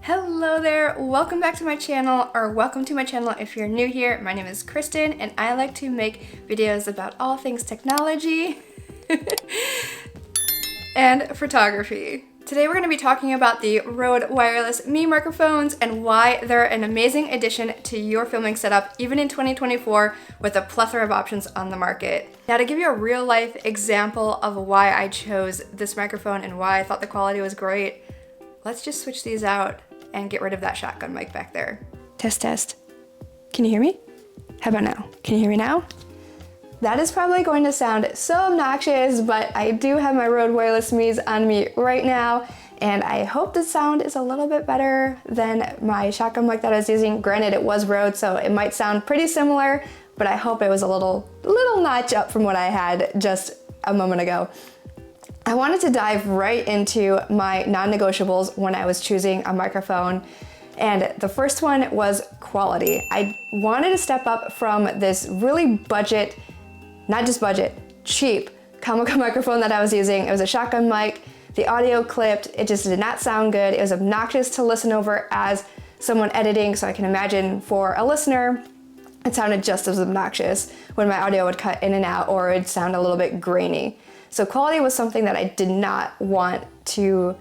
Hello there, welcome back to my channel, or welcome to my channel if you're new here. My name is Kristen and I like to make videos about all things technology and photography. Today we're going to be talking about the Rode Wireless Me microphones and why they're an amazing addition to your filming setup even in 2024 with a plethora of options on the market. Now, to give you a real life example of why I chose this microphone and why I thought the quality was great, let's just switch these out and get rid of that shotgun mic back there. Test, test. Can you hear me? How about now? Can you hear me now? That is probably going to sound so obnoxious, but I do have my Rode Wireless Me's on me right now, and I hope the sound is a little bit better than my shotgun mic that I was using. Granted, it was Rode, so it might sound pretty similar, but I hope it was a little notch up from what I had just a moment ago. I wanted to dive right into my non-negotiables when I was choosing a microphone, and the first one was quality. I wanted to step up from this really budget, not just budget, cheap comical microphone that I was using. It was a shotgun mic, the audio clipped, it just did not sound good. It was obnoxious to listen over as someone editing, so I can imagine for a listener, it sounded just as obnoxious when my audio would cut in and out or it would sound a little bit grainy. So quality was something that I did not want to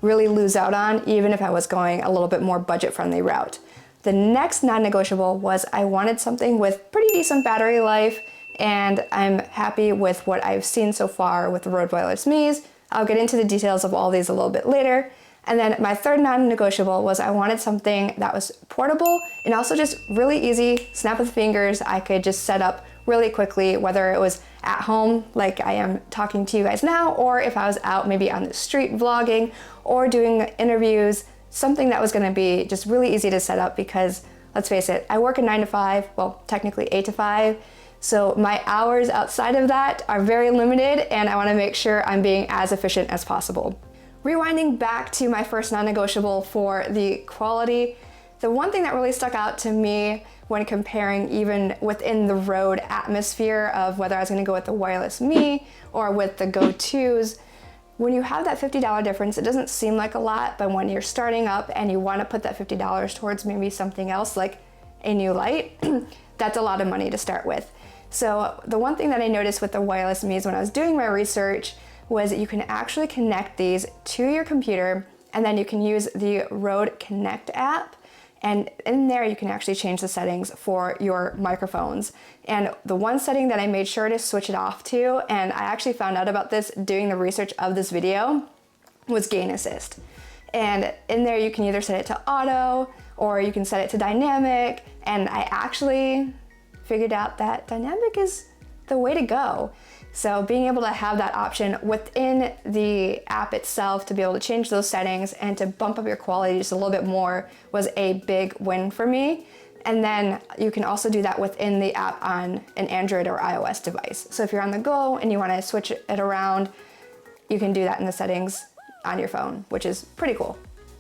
really lose out on, even if I was going a little bit more budget-friendly route. The next non-negotiable was I wanted something with pretty decent battery life, and I'm happy with what I've seen so far with the Rode Wireless Me's. I'll get into the details of all these a little bit later. And then my third non-negotiable was I wanted something that was portable and also just really easy, snap of the fingers. I could just set up really quickly, whether it was at home like I am talking to you guys now, or if I was out maybe on the street vlogging or doing interviews, something that was gonna be just really easy to set up because let's face it, I work a 9 to 5, well, technically 8 to 5. So my hours outside of that are very limited and I wanna make sure I'm being as efficient as possible. Rewinding back to my first non-negotiable for the quality, the one thing that really stuck out to me when comparing even within the Rode atmosphere of whether I was gonna go with the Wireless Me or with the Go-2s, when you have that $50 difference, it doesn't seem like a lot, but when you're starting up and you wanna put that $50 towards maybe something else like a new light, that's a lot of money to start with. So the one thing that I noticed with the Wireless Me's when I was doing my research was that you can actually connect these to your computer and then you can use the Rode Connect app, and in there you can actually change the settings for your microphones. And the one setting that I made sure to switch it off to, and I actually found out about this doing the research of this video, was gain assist. And in there you can either set it to auto or you can set it to dynamic, and I actually figured out that dynamic is the way to go. So being able to have that option within the app itself to be able to change those settings and to bump up your quality just a little bit more was a big win for me. And then you can also do that within the app on an Android or iOS device. So if you're on the go and you want to switch it around, you can do that in the settings on your phone, which is pretty cool.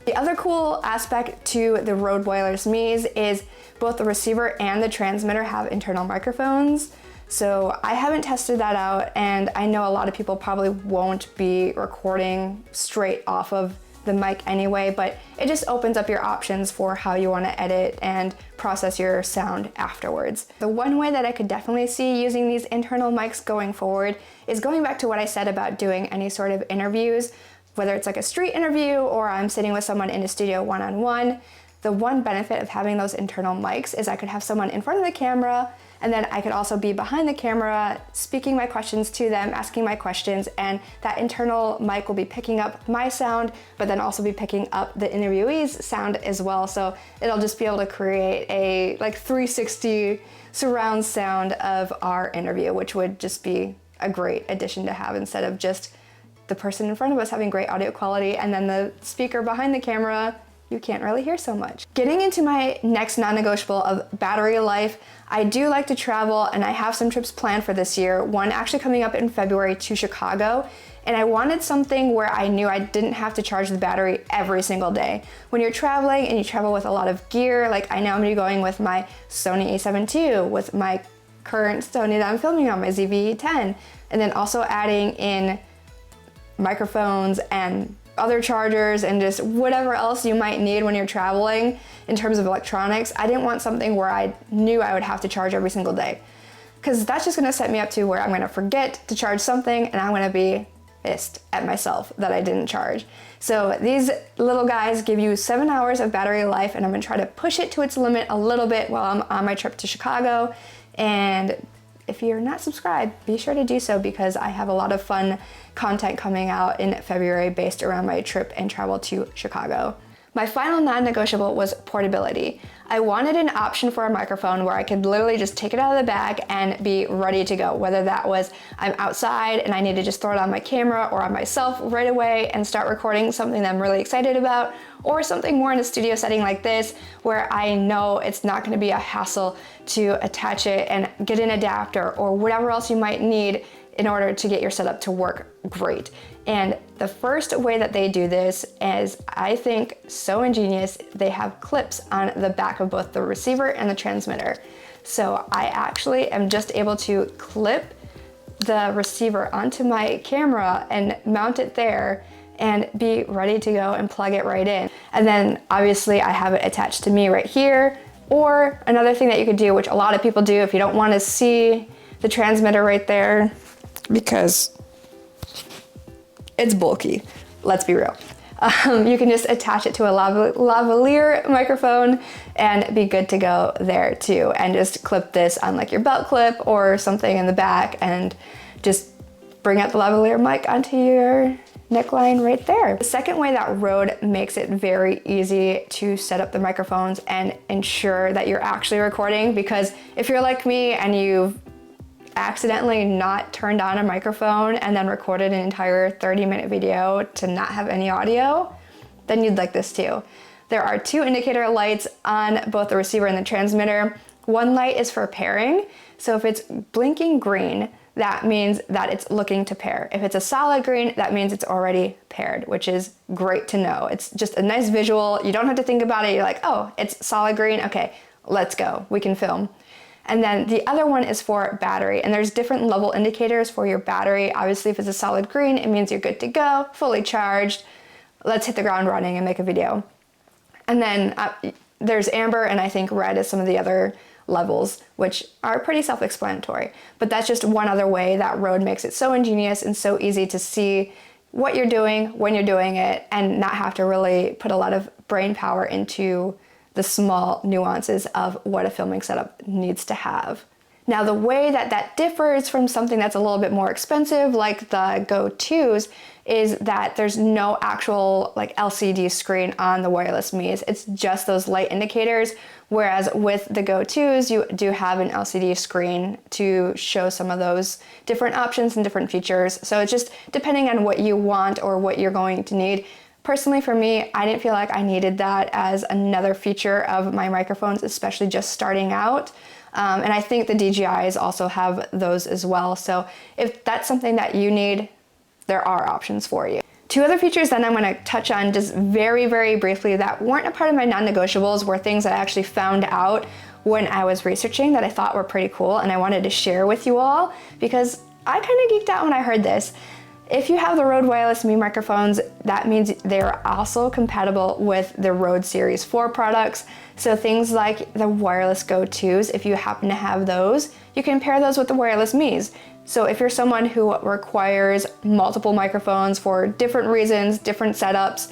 The other cool aspect to the Rode Wireless Me's is both the receiver and the transmitter have internal microphones. So I haven't tested that out, and I know a lot of people probably won't be recording straight off of the mic anyway, but it just opens up your options for how you want to edit and process your sound afterwards. The one way that I could definitely see using these internal mics going forward is going back to what I said about doing any sort of interviews, whether it's like a street interview or I'm sitting with someone in a studio one-on-one. The one benefit of having those internal mics is I could have someone in front of the camera, and then I could also be behind the camera speaking my questions to them, asking my questions, and that internal mic will be picking up my sound, but then also be picking up the interviewee's sound as well. So it'll just be able to create a like 360 surround sound of our interview, which would just be a great addition to have instead of just the person in front of us having great audio quality and then the speaker behind the camera, you can't really hear so much. Getting into my next non-negotiable of battery life, I do like to travel and I have some trips planned for this year, one actually coming up in February to Chicago, and I wanted something where I knew I didn't have to charge the battery every single day. When you're traveling and you travel with a lot of gear, like I know I'm gonna be going with my Sony A7 II, with my current Sony that I'm filming on, my ZV-e10, and then also adding in microphones and other chargers and just whatever else you might need when you're traveling in terms of electronics. I didn't want something where I knew I would have to charge every single day, because that's just gonna set me up to where I'm gonna forget to charge something and I'm gonna be pissed at myself that I didn't charge. So these little guys give you 7 hours of battery life, and I'm gonna try to push it to its limit a little bit while I'm on my trip to Chicago. And if you're not subscribed, be sure to do so, because I have a lot of fun content coming out in February based around my trip and travel to Chicago. My final non-negotiable was portability. I wanted an option for a microphone where I could literally just take it out of the bag and be ready to go. Whether that was I'm outside and I need to just throw it on my camera or on myself right away and start recording something that I'm really excited about, or something more in a studio setting like this where I know it's not gonna be a hassle to attach it and get an adapter or whatever else you might need in order to get your setup to work great. And the first way that they do this is, I think, so ingenious. They have clips on the back of both the receiver and the transmitter. So I actually am just able to clip the receiver onto my camera and mount it there and be ready to go and plug it right in. And then obviously I have it attached to me right here. Or another thing that you could do, which a lot of people do if you don't want to see the transmitter right there, because it's bulky, let's be real. You can just attach it to a lavalier microphone and be good to go there too. And just clip this on like your belt clip or something in the back and just bring out the lavalier mic onto your neckline right there. The second way that Rode makes it very easy to set up the microphones and ensure that you're actually recording, because if you're like me and you've accidentally not turned on a microphone and then recorded an entire 30-minute video to not have any audio, then you'd like this too. There are 2 indicator lights on both the receiver and the transmitter. One light is for pairing, so if it's blinking green, that means that it's looking to pair. If it's a solid green, that means it's already paired, which is great to know. It's just a nice visual. You don't have to think about it. You're like, oh, it's solid green. Okay, let's go. We can film. And then the other one is for battery, and there's different level indicators for your battery. Obviously, if it's a solid green, it means you're good to go, fully charged. Let's hit the ground running and make a video. And then there's amber, and I think red is some of the other levels, which are pretty self-explanatory. But that's just one other way that Rode makes it so ingenious and so easy to see what you're doing, when you're doing it, and not have to really put a lot of brain power into the small nuances of what a filming setup needs to have. Now, the way that that differs from something that's a little bit more expensive, like the Go 2s, is that there's no actual like LCD screen on the wireless Mi's. It's just those light indicators, whereas with the Go 2s, you do have an LCD screen to show some of those different options and different features. So it's just depending on what you want or what you're going to need. Personally, for me, I didn't feel like I needed that as another feature of my microphones, especially just starting out. And I think the DJIs also have those as well. So if that's something that you need, there are options for you. 2 other features then I'm gonna touch on just very, very briefly that weren't a part of my non-negotiables, were things that I actually found out when I was researching that I thought were pretty cool, and I wanted to share with you all because I kind of geeked out when I heard this. If you have the Rode Wireless Me microphones, that means they're also compatible with the Rode Series 4 products. So things like the wireless Go 2s, if you happen to have those, you can pair those with the wireless Mi's. So if you're someone who requires multiple microphones for different reasons, different setups,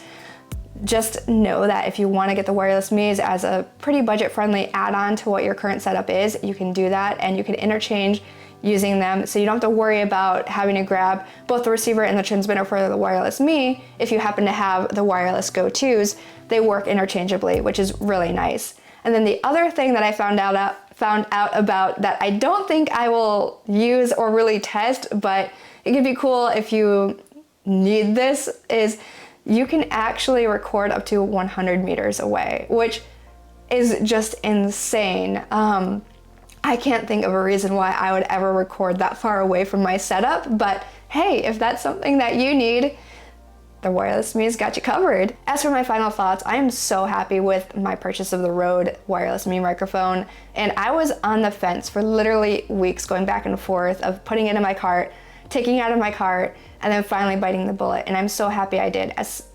just know that if you want to get the wireless Mi's as a pretty budget-friendly add-on to what your current setup is, you can do that, and you can interchange using them, so you don't have to worry about having to grab both the receiver and the transmitter for the wireless Me. If you happen to have the wireless Go 2s, they work interchangeably, which is really nice. And then the other thing that I found out about that I don't think I will use or really test, but it could be cool if you need this, is you can actually record up to 100 meters away, which is just insane. I can't think of a reason why I would ever record that far away from my setup, but hey, if that's something that you need, the wireless Mi's got you covered. As for my final thoughts, I am so happy with my purchase of the Rode Wireless Me microphone, and I was on the fence for literally weeks, going back and forth of putting it in my cart, taking it out of my cart, and then finally biting the bullet, and I'm so happy I did.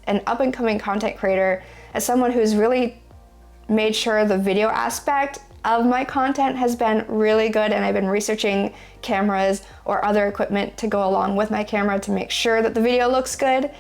an up-and-coming content creator, as someone who's really made sure the video aspect of my content has been really good, and I've been researching cameras or other equipment to go along with my camera to make sure that the video looks good.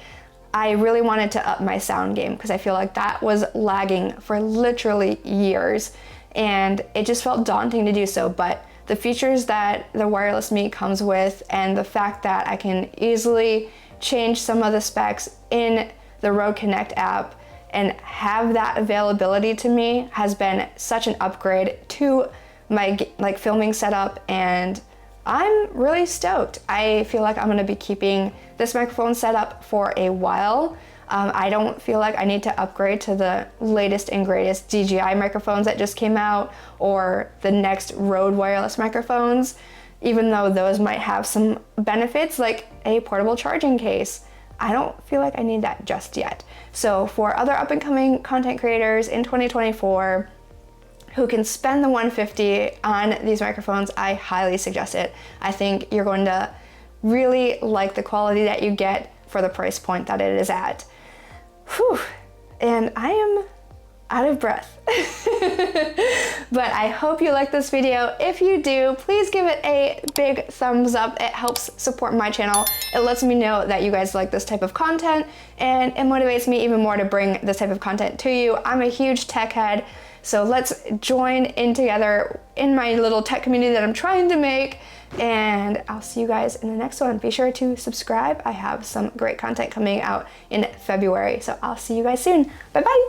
I really wanted to up my sound game because I feel like that was lagging for literally years, and it just felt daunting to do so. But the features that the wireless Me comes with, and the fact that I can easily change some of the specs in the Rode Connect app and have that availability to me, has been such an upgrade to my filming setup, and I'm really stoked. I feel like I'm gonna be keeping this microphone setup for a while. I don't feel like I need to upgrade to the latest and greatest DJI microphones that just came out, or the next Rode wireless microphones, even though those might have some benefits like a portable charging case. I don't feel like I need that just yet. So for other up-and-coming content creators in 2024 who can spend the $150 on these microphones, I highly suggest it. I think you're going to really like the quality that you get for the price point that it is at. Whew, and I am out of breath. But I hope you like this video. If you do, please give it a big thumbs up. It helps support my channel. It lets me know that you guys like this type of content, and it motivates me even more to bring this type of content to you. I'm a huge tech head, so let's join in together in my little tech community that I'm trying to make, and I'll see you guys in the next one. Be sure to subscribe. I have some great content coming out in February, so I'll see you guys soon. Bye bye.